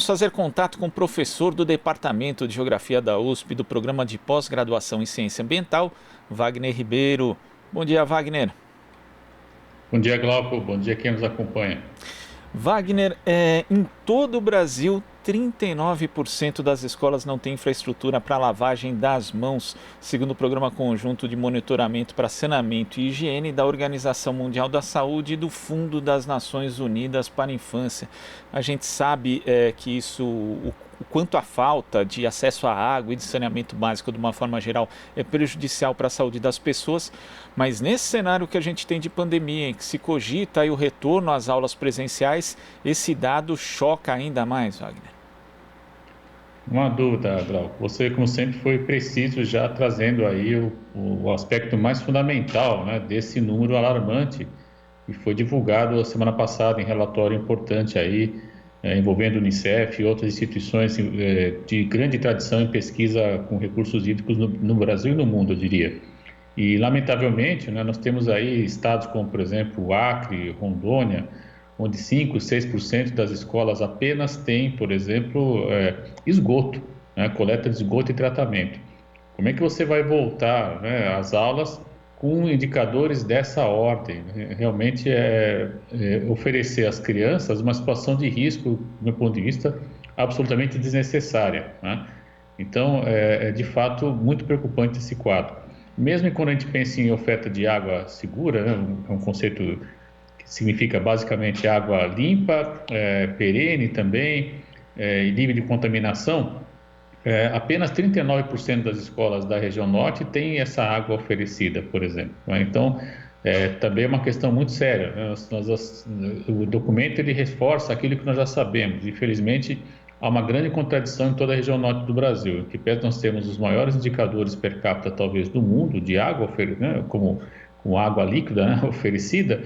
vamos fazer contato com o professor do Departamento de Geografia da USP, do Programa de Pós-Graduação em Ciência Ambiental, Wagner Ribeiro. Bom dia, Wagner. Bom dia, Glauco. Bom dia quem nos acompanha. Wagner, em todo o Brasil, 39% das escolas não têm infraestrutura para lavagem das mãos, segundo o Programa Conjunto de Monitoramento para Saneamento e Higiene da Organização Mundial da Saúde e do Fundo das Nações Unidas para a Infância. A gente sabe que o quanto a falta de acesso à água e de saneamento básico, de uma forma geral, é prejudicial para a saúde das pessoas, mas nesse cenário que a gente tem de pandemia, em que se cogita aí o retorno às aulas presenciais, esse dado choca ainda mais, Wagner. Não há dúvida, Glauco. Você, como sempre, foi preciso já trazendo aí o aspecto mais fundamental, né, desse número alarmante que foi divulgado a semana passada em relatório importante aí, envolvendo o Unicef e outras instituições de grande tradição em pesquisa com recursos hídricos no Brasil e no mundo, eu diria. E, lamentavelmente, né, nós temos aí estados como, por exemplo, o Acre, Rondônia, onde 5, 6% das escolas apenas têm, por exemplo, esgoto, né, coleta de esgoto e tratamento. Como é que você vai voltar, né, às aulas com indicadores dessa ordem? Realmente oferecer às crianças uma situação de risco, do meu ponto de vista, absolutamente desnecessária, né? Então, de fato muito preocupante esse quadro. Mesmo quando a gente pensa em oferta de água segura, né, é um conceito que significa basicamente água limpa, perene também, e livre de contaminação, apenas 39% das escolas da região norte têm essa água oferecida, por exemplo, né? Então, também é uma questão muito séria, né? O documento ele reforça aquilo que nós já sabemos. Infelizmente, há uma grande contradição em toda a região norte do Brasil, que pese nós temos os maiores indicadores per capita, talvez, do mundo, de água, né, como água líquida, né, oferecida,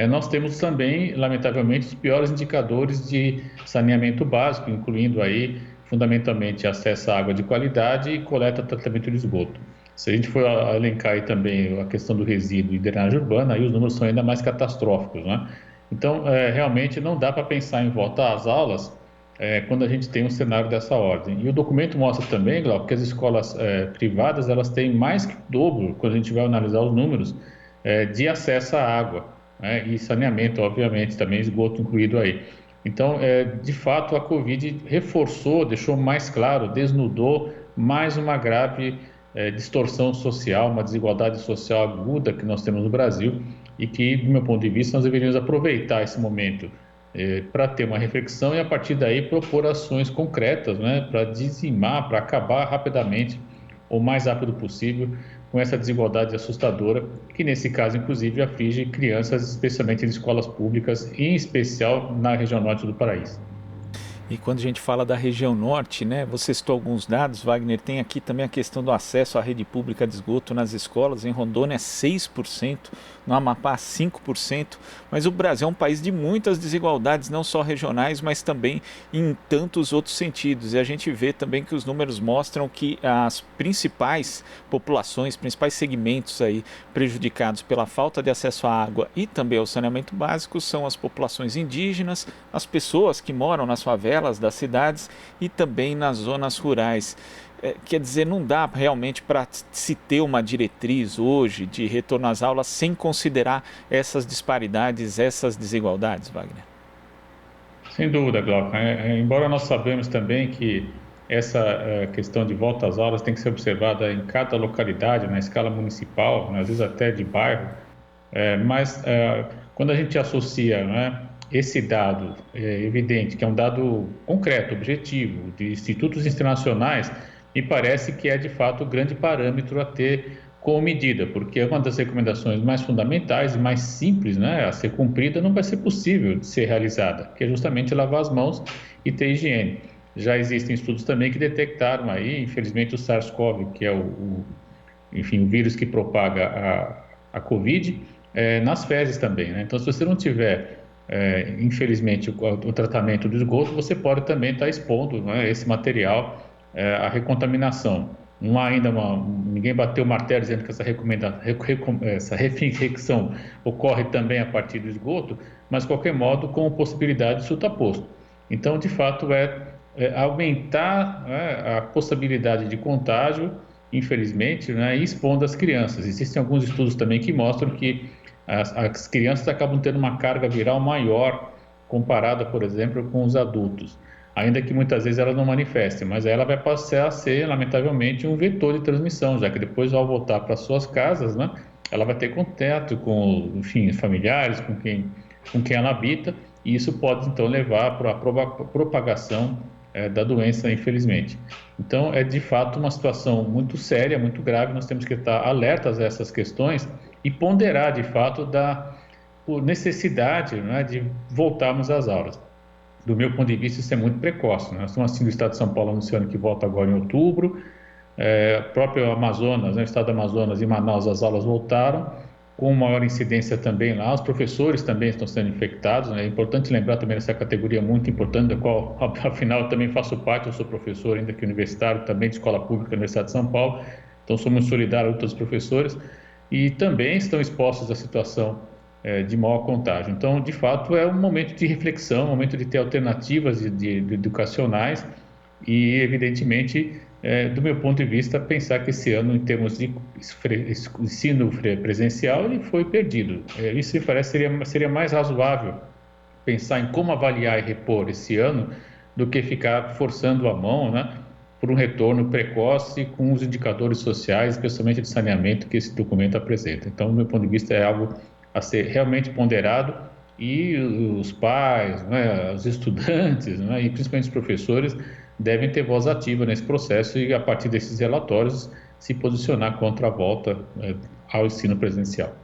nós temos também, lamentavelmente, os piores indicadores de saneamento básico, incluindo aí, fundamentalmente, acesso à água de qualidade e coleta e tratamento de esgoto. Se a gente for elencar aí também a questão do resíduo e drenagem urbana, aí os números são ainda mais catastróficos, né? Então, realmente não dá para pensar em voltar às aulas quando a gente tem um cenário dessa ordem. E o documento mostra também, Glauco, que as escolas privadas elas têm mais que o dobro, quando a gente vai analisar os números, de acesso à água, né? E saneamento, obviamente, também esgoto incluído aí. Então, de fato, a Covid reforçou, deixou mais claro, desnudou mais uma grave distorção social, uma desigualdade social aguda que nós temos no Brasil e que, do meu ponto de vista, nós deveríamos aproveitar esse momento para ter uma reflexão e, a partir daí, propor ações concretas, né, para dizimar, para acabar rapidamente, o mais rápido possível, com essa desigualdade assustadora, que nesse caso, inclusive, aflige crianças, especialmente em escolas públicas, em especial na região norte do país. E quando a gente fala da região norte, né, você citou alguns dados, Wagner, tem aqui também a questão do acesso à rede pública de esgoto nas escolas. Em Rondônia, 6%, no Amapá, 5%. Mas o Brasil é um país de muitas desigualdades, não só regionais, mas também em tantos outros sentidos. E a gente vê também que os números mostram que as principais populações, principais segmentos aí prejudicados pela falta de acesso à água e também ao saneamento básico são as populações indígenas, as pessoas que moram nas favelas das cidades e também nas zonas rurais. Quer dizer, não dá realmente para se ter uma diretriz hoje de retorno às aulas sem considerar essas disparidades, essas desigualdades, Wagner? Sem dúvida, Glauco. Embora nós sabemos também que essa questão de volta às aulas tem que ser observada em cada localidade, na escala municipal, né, às vezes até de bairro, mas quando a gente associa, né, esse dado evidente, que é um dado concreto, objetivo, de institutos internacionais, me parece que é de fato o grande parâmetro a ter como medida, porque é uma das recomendações mais fundamentais e mais simples, né, a ser cumprida, não vai ser possível de ser realizada, que é justamente lavar as mãos e ter higiene. Já existem estudos também que detectaram aí, infelizmente, o SARS-CoV, que é enfim, o vírus que propaga a Covid, nas fezes também, né? Então, se você não tiver, infelizmente, o tratamento do esgoto, você pode também estar expondo, né, esse material à recontaminação. Não há ainda ninguém bateu o martelo dizendo que essa reinfecção ocorre também a partir do esgoto, mas, de qualquer modo, com possibilidade, isso está posto. Então, de fato, é aumentar, né, a possibilidade de contágio, infelizmente, né, e expondo as crianças. Existem alguns estudos também que mostram que as crianças acabam tendo uma carga viral maior comparada, por exemplo, com os adultos. Ainda que muitas vezes ela não manifeste, mas ela vai passar a ser, lamentavelmente, um vetor de transmissão, já que depois, ao voltar para suas casas, né, ela vai ter contato com, enfim, familiares, com quem ela habita, e isso pode, então, levar para a propagação da doença, infelizmente. Então, é de fato uma situação muito séria, muito grave, nós temos que estar alertas a essas questões e ponderar, de fato, da necessidade, né, de voltarmos às aulas. Do meu ponto de vista, isso é muito precoce, né? Nós estamos assim, do Estado de São Paulo anunciando que volta agora em outubro, próprio Amazonas, né, o Estado do Amazonas e Manaus, as aulas voltaram, com maior incidência também lá, os professores também estão sendo infectados, né? É importante lembrar também essa categoria muito importante, da qual, afinal, eu também faço parte, eu sou professor ainda que universitário, também de escola pública da Universidade de São Paulo, então somos solidários a todos os professores, e também estão expostos à situação de maior contágio. Então, de fato, é um momento de reflexão, um momento de ter alternativas de educacionais e, evidentemente, do meu ponto de vista, pensar que esse ano, em termos de ensino presencial, ele foi perdido. Isso me parece seria mais razoável pensar em como avaliar e repor esse ano do que ficar forçando a mão, né, por um retorno precoce com os indicadores sociais, especialmente de saneamento, que esse documento apresenta. Então, do meu ponto de vista, é algo a ser realmente ponderado e os pais, né, os estudantes, né, e principalmente os professores devem ter voz ativa nesse processo e, a partir desses relatórios, se posicionar contra a volta ao ensino presencial.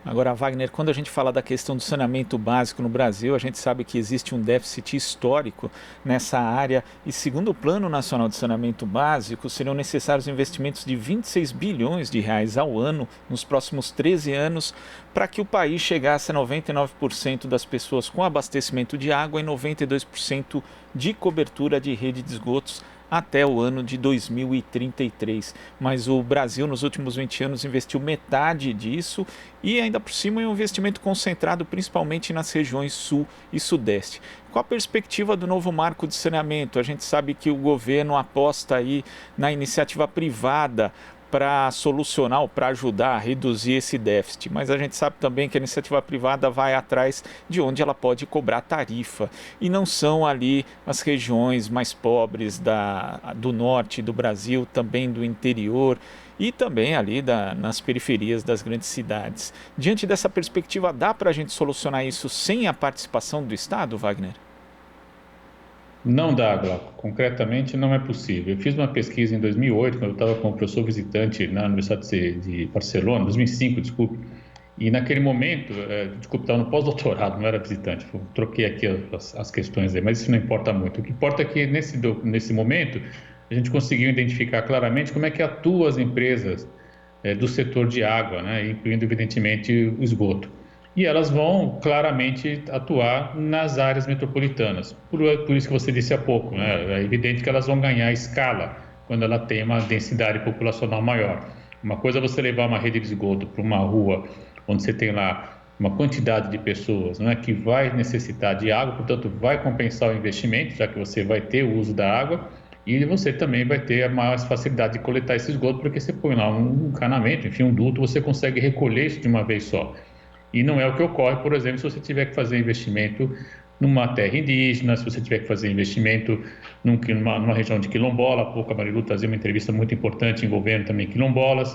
Agora, Wagner, quando a gente fala da questão do saneamento básico no Brasil, a gente sabe que existe um déficit histórico nessa área e, segundo o Plano Nacional de Saneamento Básico, seriam necessários investimentos de 26 bilhões de reais ao ano nos próximos 13 anos para que o país chegasse a 99% das pessoas com abastecimento de água e 92% de cobertura de rede de esgotos até o ano de 2033. Mas o Brasil, nos últimos 20 anos, investiu metade disso e, ainda por cima, é um investimento concentrado principalmente nas regiões sul e sudeste. Qual a perspectiva do novo marco de saneamento? A gente sabe que o governo aposta aí na iniciativa privada para solucionar ou para ajudar a reduzir esse déficit, mas a gente sabe também que a iniciativa privada vai atrás de onde ela pode cobrar tarifa e não são ali as regiões mais pobres do norte do Brasil, também do interior e também ali nas periferias das grandes cidades. Diante dessa perspectiva, dá para a gente solucionar isso sem a participação do Estado, Wagner? Não dá, Glauco. Concretamente, não é possível. Eu fiz uma pesquisa em 2008, quando eu estava como professor visitante na Universidade de Barcelona, 2005, desculpe, e naquele momento, desculpe, estava no pós-doutorado, não era visitante, troquei aqui as questões aí, mas isso não importa muito. O que importa é que nesse momento a gente conseguiu identificar claramente como é que atuam as empresas do setor de água, né, incluindo evidentemente o esgoto. E elas vão claramente atuar nas áreas metropolitanas. Por isso que você disse há pouco, né? É evidente que elas vão ganhar escala quando ela tem uma densidade populacional maior. Uma coisa é você levar uma rede de esgoto para uma rua onde você tem lá uma quantidade de pessoas, né, que vai necessitar de água, portanto vai compensar o investimento, já que você vai ter o uso da água, e você também vai ter a maior facilidade de coletar esse esgoto, porque você põe lá um encanamento, enfim, um duto, você consegue recolher isso de uma vez só. E não é o que ocorre, por exemplo, se você tiver que fazer investimento numa terra indígena, se você tiver que fazer investimento numa região de quilombola. Há pouco a Marilu trazia uma entrevista muito importante envolvendo também quilombolas.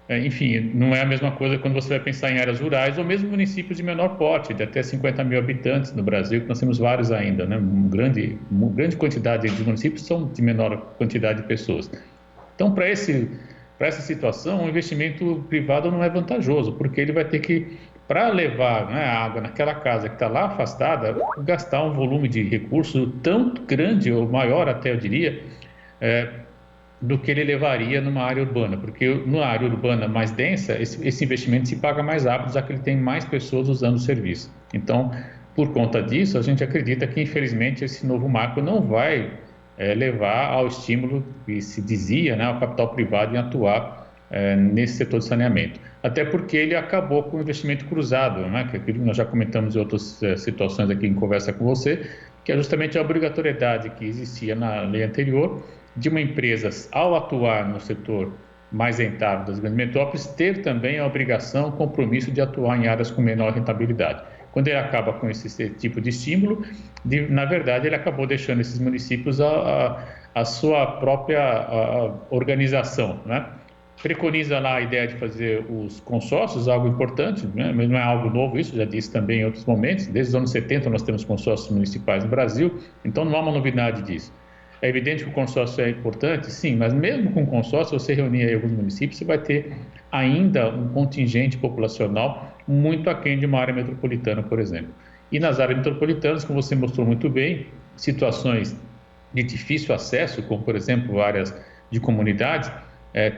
Enfim, não é a mesma coisa quando você vai pensar em áreas rurais ou mesmo municípios de menor porte, de até 50 mil habitantes no Brasil, que nós temos vários ainda, né? Uma grande quantidade de municípios são de menor quantidade de pessoas. Então, para essa situação, o investimento privado não é vantajoso, porque ele vai ter que, para levar, né, a água naquela casa que está lá afastada, gastar um volume de recurso tão grande, ou maior até, eu diria, do que ele levaria numa área urbana, porque numa área urbana mais densa, esse investimento se paga mais rápido, já que ele tem mais pessoas usando o serviço. Então, por conta disso, a gente acredita que, infelizmente, esse novo marco não vai levar ao estímulo que se dizia, né, ao capital privado em atuar nesse setor de saneamento. Até porque ele acabou com o investimento cruzado, né, que nós já comentamos em outras situações aqui em conversa com você, que é justamente a obrigatoriedade que existia na lei anterior de uma empresa, ao atuar no setor mais rentável das grandes metrópoles, ter também a obrigação, o compromisso de atuar em áreas com menor rentabilidade. Quando ele acaba com esse tipo de estímulo, na verdade, ele acabou deixando esses municípios a sua própria organização, né? Preconiza lá a ideia de fazer os consórcios, algo importante, né? Mas não é algo novo isso, já disse também em outros momentos. Desde os anos 70 nós temos consórcios municipais no Brasil, então não há uma novidade disso. É evidente que o consórcio é importante, sim, mas mesmo com consórcio, você reunir aí alguns municípios, você vai ter ainda um contingente populacional muito aquém de uma área metropolitana, por exemplo. E nas áreas metropolitanas, como você mostrou muito bem, situações de difícil acesso, como por exemplo áreas de comunidades,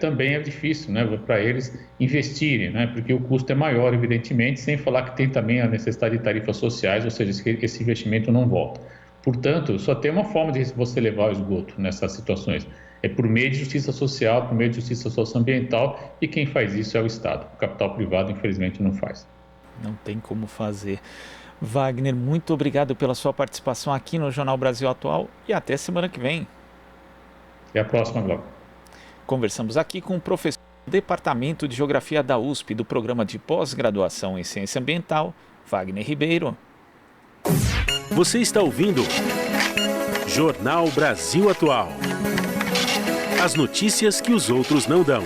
também é difícil, né, para eles investirem, né, porque o custo é maior, evidentemente, sem falar que tem também a necessidade de tarifas sociais, ou seja, esse investimento não volta. Portanto, só tem uma forma de você levar o esgoto nessas situações, é por meio de justiça social, por meio de justiça socioambiental, e quem faz isso é o Estado. O capital privado, infelizmente, não faz. Não tem como fazer. Wagner, muito obrigado pela sua participação aqui no Jornal Brasil Atual e até semana que vem. Até a próxima, Glauco. Conversamos aqui com o professor do Departamento de Geografia da USP do Programa de Pós-Graduação em Ciência Ambiental, Wagner Ribeiro. Você está ouvindo Jornal Brasil Atual. As notícias que os outros não dão.